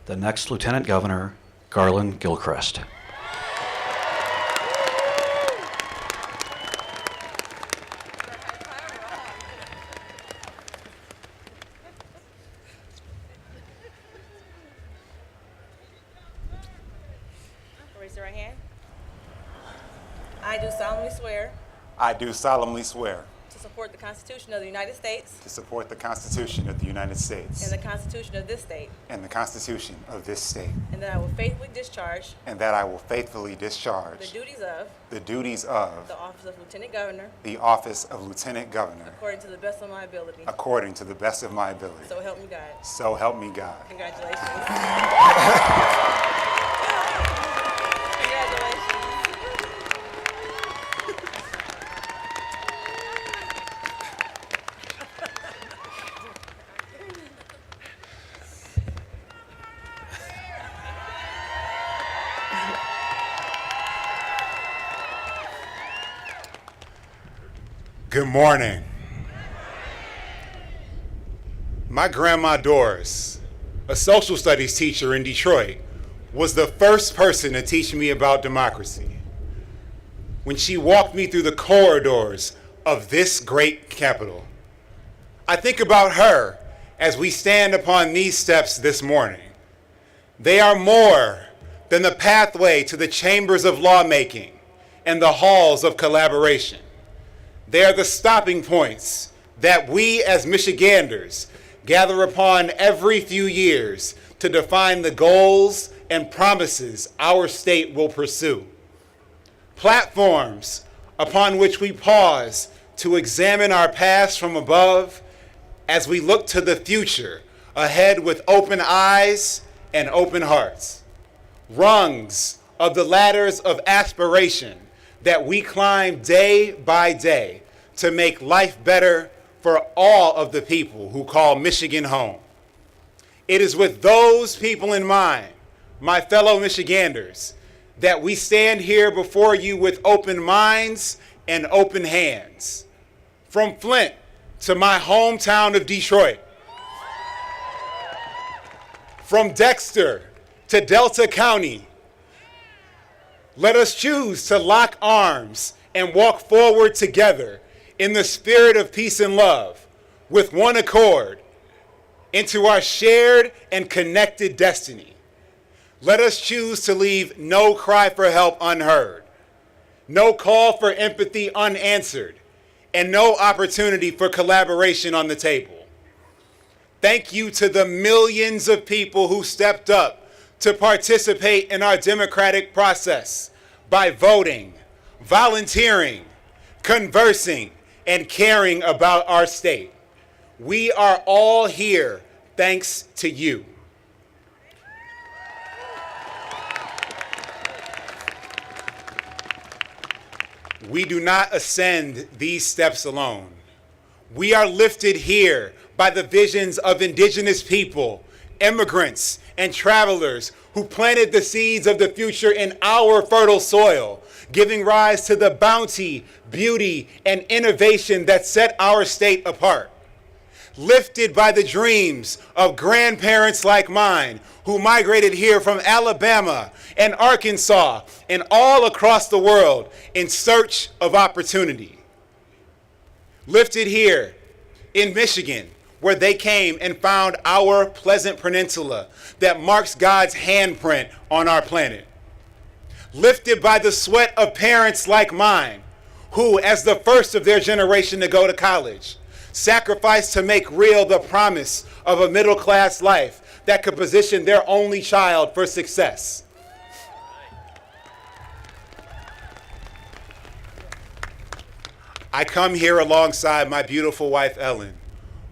The next Lieutenant Governor, Garlin Gilchrist. Raise your right hand. I do solemnly swear I do solemnly swear to support the Constitution of the United States to support the Constitution of the United States and the Constitution of this state, and the Constitution of this state, and that I will faithfully discharge and that I will faithfully the discharge duties of the office of Lieutenant Governor the office of Lieutenant Governor according to the best of my ability. according to the best of my ability. So help me God. So help me God. Congratulations. Congratulations. Good morning. My grandma Doris, a social studies teacher in Detroit, was the first person to teach me about democracy. When she walked me through the corridors of this great capital, I think about her as we stand upon these steps this morning. They are more than the pathway to the chambers of lawmaking and the halls of collaboration. They are the stopping points that we as Michiganders gather upon every few years to define the goals and promises our state will pursue. Platforms upon which we pause to examine our past from above as we look to the future ahead with open eyes and open hearts. Rungs of the ladders of aspiration that we climb day by day to make life better for all of the people who call Michigan home. It is with those people in mind, my fellow Michiganders, that we stand here before you with open minds and open hands. From Flint to my hometown of Detroit, from Dexter to Delta County, let us choose to lock arms and walk forward together in the spirit of peace and love, with one accord, into our shared and connected destiny. Let us choose to leave no cry for help unheard, no call for empathy unanswered, and no opportunity for collaboration on the table. Thank you to the millions of people who stepped up to participate in our democratic process by voting, volunteering, conversing, and caring about our state. We are all here thanks to you. We do not ascend these steps alone. We are lifted here by the visions of indigenous people, immigrants, and travelers who planted the seeds of the future in our fertile soil, giving rise to the bounty, beauty, and innovation that set our state apart. Lifted by the dreams of grandparents like mine who migrated here from Alabama and Arkansas and all across the world in search of opportunity. Lifted here in Michigan, where they came and found our pleasant peninsula that marks God's handprint on our planet. Lifted by the sweat of parents like mine, who, as the first of their generation to go to college, sacrificed to make real the promise of a middle-class life that could position their only child for success. I come here alongside my beautiful wife, Ellen,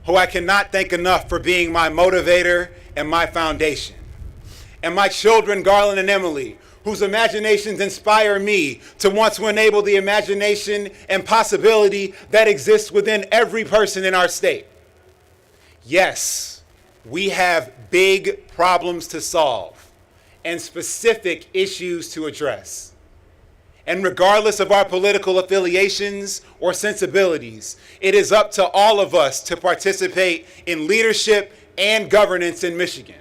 who I cannot thank enough for being my motivator and my foundation. And my children, Garlin and Emily, whose imaginations inspire me to want to enable the imagination and possibility that exists within every person in our state. Yes, we have big problems to solve and specific issues to address. And regardless of our political affiliations or sensibilities, it is up to all of us to participate in leadership and governance in Michigan.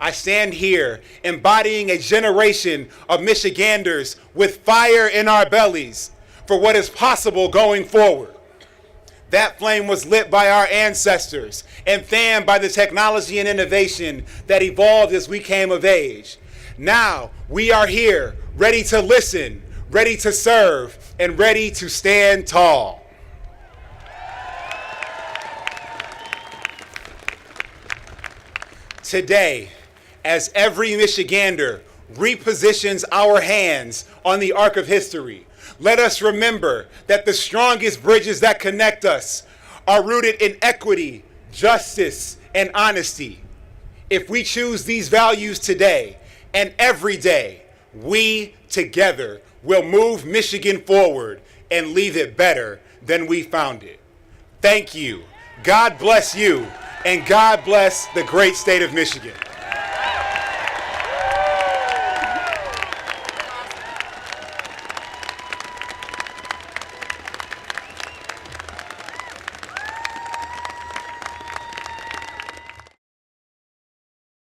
I stand here embodying a generation of Michiganders with fire in our bellies for what is possible going forward. That flame was lit by our ancestors and fanned by the technology and innovation that evolved as we came of age. Now we are here, ready to listen, ready to serve, and ready to stand tall. Today, as every Michigander repositions our hands on the arc of history, let us remember that the strongest bridges that connect us are rooted in equity, justice, and honesty. If we choose these values today and every day, we together will move Michigan forward and leave it better than we found it. Thank you. God bless you, and God bless the great state of Michigan.